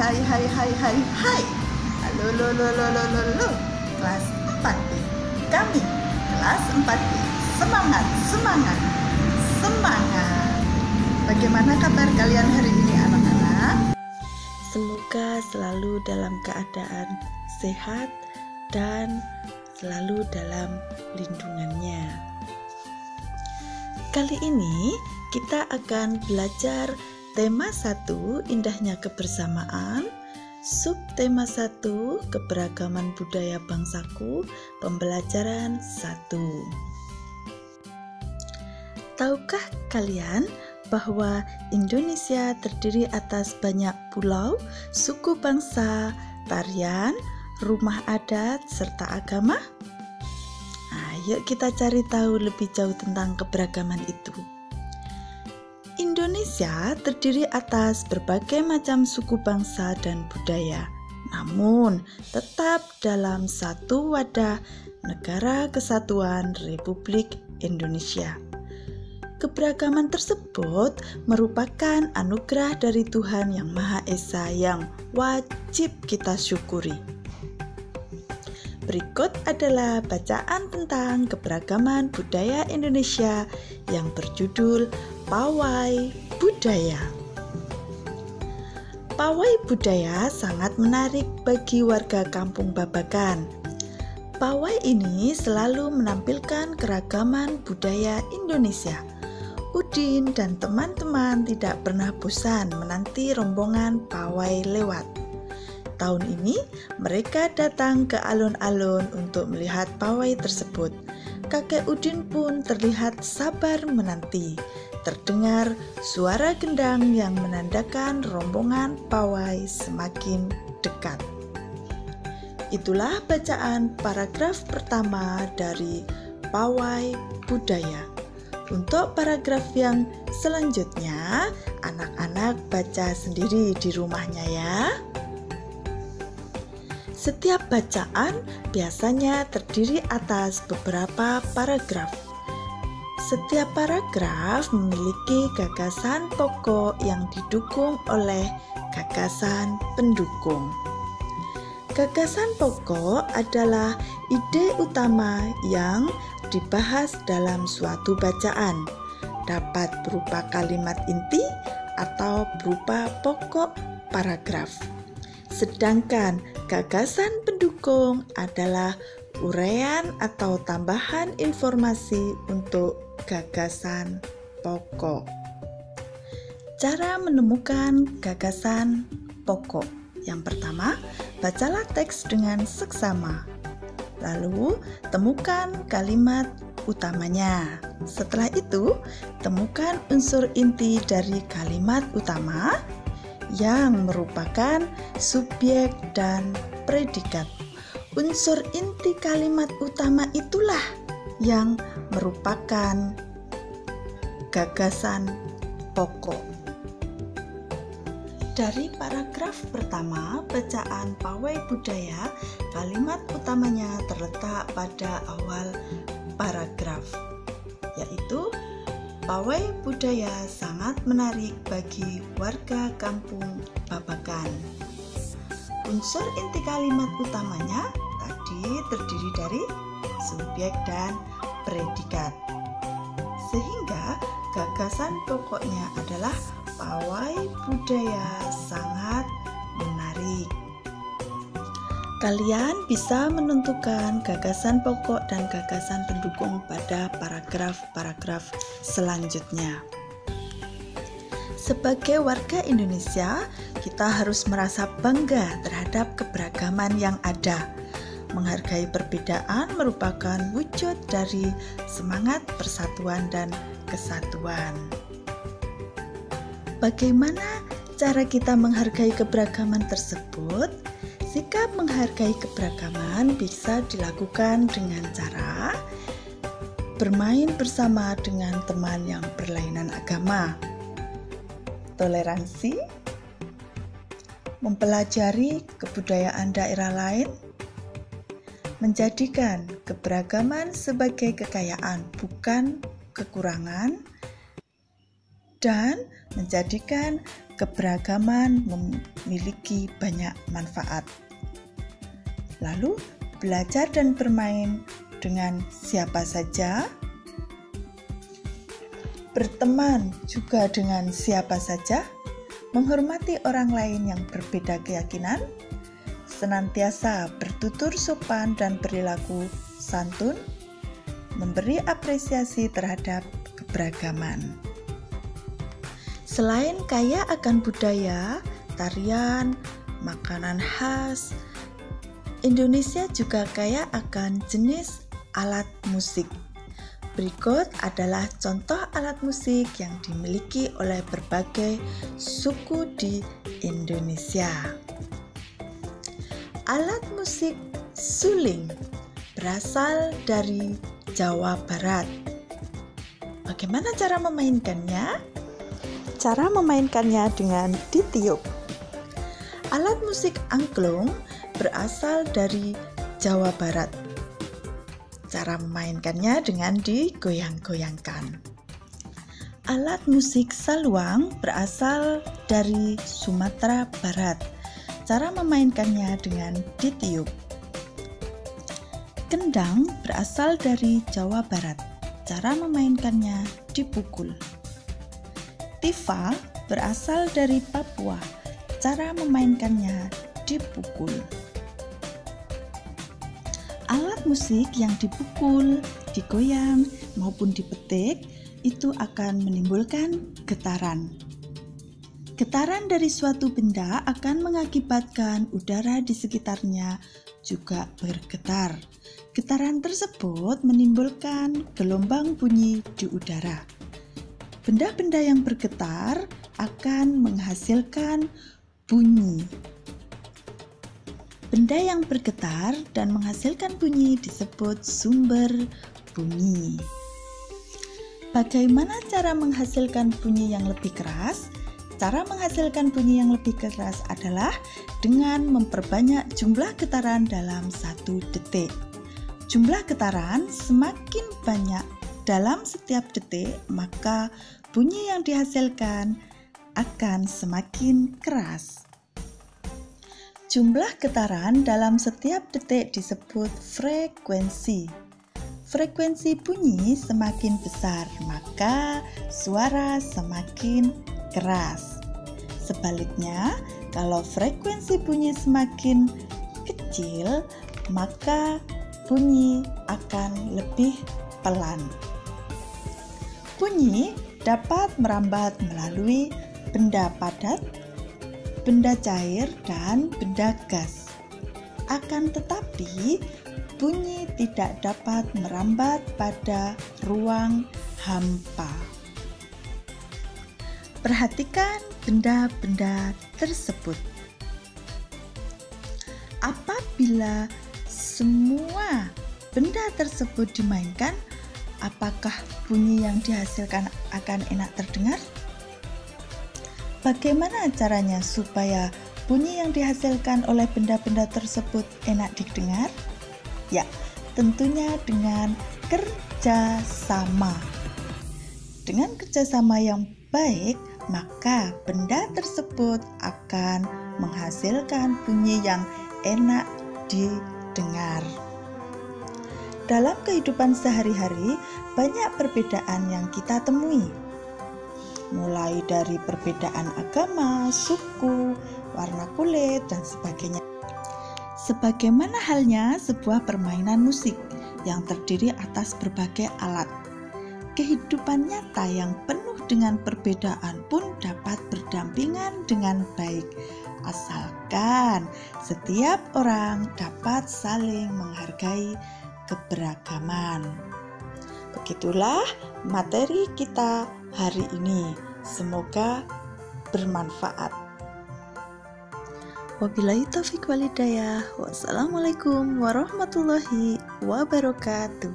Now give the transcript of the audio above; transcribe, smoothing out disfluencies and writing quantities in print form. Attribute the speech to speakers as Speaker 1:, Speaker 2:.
Speaker 1: Hai. Halo. Kelas 4B. Kami kelas 4B. Semangat. Bagaimana kabar kalian hari ini anak-anak?
Speaker 2: Semoga selalu dalam keadaan sehat dan selalu dalam lindungannya. Kali ini kita akan belajar tema 1, indahnya kebersamaan, subtema 1, keberagaman budaya bangsaku, pembelajaran 1. Tahukah kalian bahwa Indonesia terdiri atas banyak pulau, suku bangsa, tarian, rumah adat, serta agama? Yuk kita cari tahu lebih jauh tentang keberagaman itu. Indonesia terdiri atas berbagai macam suku bangsa dan budaya, namun tetap dalam satu wadah Negara Kesatuan Republik Indonesia. Keberagaman tersebut merupakan anugerah dari Tuhan Yang Maha Esa yang wajib kita syukuri. Berikut adalah bacaan tentang keberagaman budaya Indonesia yang berjudul Pawai Budaya. Pawai budaya sangat menarik bagi warga Kampung Babakan. Pawai ini selalu menampilkan keragaman budaya Indonesia. Udin dan teman-teman tidak pernah bosan menanti rombongan pawai lewat. Tahun ini mereka datang ke alun-alun untuk melihat pawai tersebut. Kakek Udin pun terlihat sabar menanti. Terdengar suara gendang yang menandakan rombongan pawai semakin dekat. Itulah bacaan paragraf pertama dari Pawai Budaya. Untuk paragraf yang selanjutnya, anak-anak baca sendiri di rumahnya ya. Setiap bacaan biasanya terdiri atas beberapa paragraf. Setiap paragraf memiliki gagasan pokok yang didukung oleh gagasan pendukung. Gagasan pokok adalah ide utama yang dibahas dalam suatu bacaan, dapat berupa kalimat inti atau berupa pokok paragraf. Sedangkan gagasan pendukung adalah uraian atau tambahan informasi untuk gagasan pokok. Cara menemukan gagasan pokok. Yang pertama, bacalah teks dengan seksama. Lalu, temukan kalimat utamanya. Setelah itu, temukan unsur inti dari kalimat utama yang merupakan subjek dan predikat. Unsur inti kalimat utama itulah yang merupakan gagasan pokok. Dari paragraf pertama, bacaan Pawai Budaya, kalimat utamanya terletak pada awal paragraf, yaitu Pawai budaya sangat menarik bagi warga Kampung Babakan. Unsur inti kalimat utamanya tadi terdiri dari subjek dan predikat. Sehingga gagasan pokoknya adalah pawai budaya sangat menarik. Kalian bisa menentukan gagasan pokok dan gagasan pendukung pada paragraf-paragraf selanjutnya. Sebagai warga Indonesia, kita harus merasa bangga terhadap keberagaman yang ada. Menghargai perbedaan merupakan wujud dari semangat persatuan dan kesatuan. Bagaimana cara kita menghargai keberagaman tersebut? Sikap menghargai keberagaman bisa dilakukan dengan cara bermain bersama dengan teman yang berlainan agama, toleransi, mempelajari kebudayaan daerah lain, menjadikan keberagaman sebagai kekayaan bukan kekurangan, dan menjadikan keberagaman memiliki banyak manfaat. Lalu, belajar dan bermain dengan siapa saja, berteman juga dengan siapa saja, menghormati orang lain yang berbeda keyakinan, senantiasa bertutur sopan dan perilaku santun, memberi apresiasi terhadap keberagaman. Selain kaya akan budaya, tarian, makanan khas, Indonesia juga kaya akan jenis alat musik. Berikut adalah contoh alat musik yang dimiliki oleh berbagai suku di Indonesia. Alat musik suling berasal dari Jawa Barat. Bagaimana cara memainkannya? Cara memainkannya dengan ditiup. Alat musik angklung berasal dari Jawa Barat. Cara memainkannya dengan digoyang-goyangkan. Alat musik saluang berasal dari Sumatera Barat. Cara memainkannya dengan ditiup. Kendang berasal dari Jawa Barat. Cara memainkannya dipukul. Tifa berasal dari Papua. Cara memainkannya dipukul. Alat musik yang dipukul, digoyang, maupun dipetik itu akan menimbulkan getaran. Getaran dari suatu benda akan mengakibatkan udara di sekitarnya juga bergetar. Getaran tersebut menimbulkan gelombang bunyi di udara. Benda-benda yang bergetar akan menghasilkan bunyi. Benda yang bergetar dan menghasilkan bunyi disebut sumber bunyi. Bagaimana cara menghasilkan bunyi yang lebih keras? Cara menghasilkan bunyi yang lebih keras adalah dengan memperbanyak jumlah getaran dalam 1 detik. Jumlah getaran semakin banyak dalam setiap detik, maka bunyi yang dihasilkan akan semakin keras. Jumlah getaran dalam setiap detik disebut frekuensi. Frekuensi bunyi semakin besar, maka suara semakin keras. Sebaliknya, kalau frekuensi bunyi semakin kecil, maka bunyi akan lebih pelan. Bunyi dapat merambat melalui benda padat, benda cair, dan benda gas. Akan tetapi, bunyi tidak dapat merambat pada ruang hampa. Perhatikan benda-benda tersebut. Apabila semua benda tersebut dimainkan, apakah bunyi yang dihasilkan akan enak terdengar? Bagaimana caranya supaya bunyi yang dihasilkan oleh benda-benda tersebut enak didengar? Ya, tentunya dengan kerjasama. Dengan kerjasama yang baik, maka benda tersebut akan menghasilkan bunyi yang enak didengar. Dalam kehidupan sehari-hari, banyak perbedaan yang kita temui. Mulai dari perbedaan agama, suku, warna kulit, dan sebagainya. Sebagaimana halnya sebuah permainan musik yang terdiri atas berbagai alat. Kehidupan nyata yang penuh dengan perbedaan pun dapat berdampingan dengan baik, asalkan setiap orang dapat saling menghargai keberagaman. Begitulah materi kita hari ini. Semoga bermanfaat. Wabillahi taufiq walhidayah. Wassalamualaikum warahmatullahi wabarakatuh.